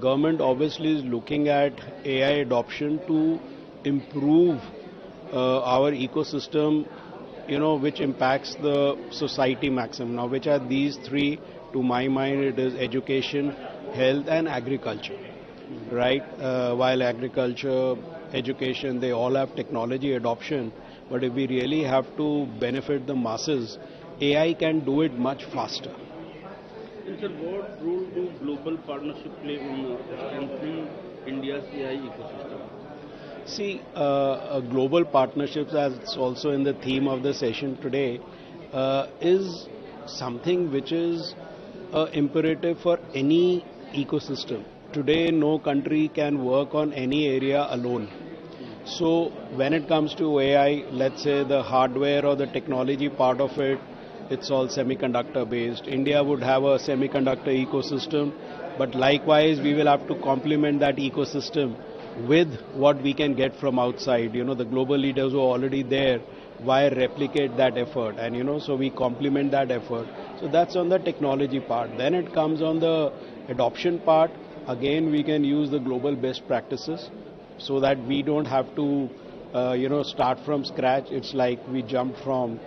government obviously is looking at AI adoption to improve our ecosystem, which impacts the society maximum. Now, which are these three? To my mind, it is education, health, and agriculture, right? While agriculture, education, they all have technology adoption, but if we really have to benefit the masses, AI can do it much faster. And sir, what role do global partnership play in strengthening India's AI ecosystem? See, global partnerships, as it's also in the theme of the session today, is something which is imperative for any ecosystem. Today, no country can work on any area alone. So, when it comes to AI, let's say the hardware or the technology part of it, it's all semiconductor based. India would have a semiconductor ecosystem, but likewise, we will have to complement that ecosystem with what we can get from outside. The global leaders who are already there, why replicate that effort? And so we complement that effort. So that's on the technology part. Then it comes on the adoption part. Again, we can use the global best practices so that we don't have to, start from scratch. It's like we jump from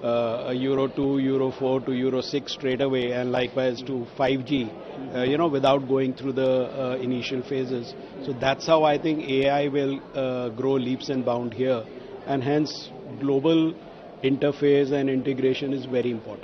Euro 2, Euro 4 to Euro 6 straight away, and likewise to 5G, without going through the initial phases. So that's how I think AI will grow leaps and bounds here, and hence global interface and integration is very important.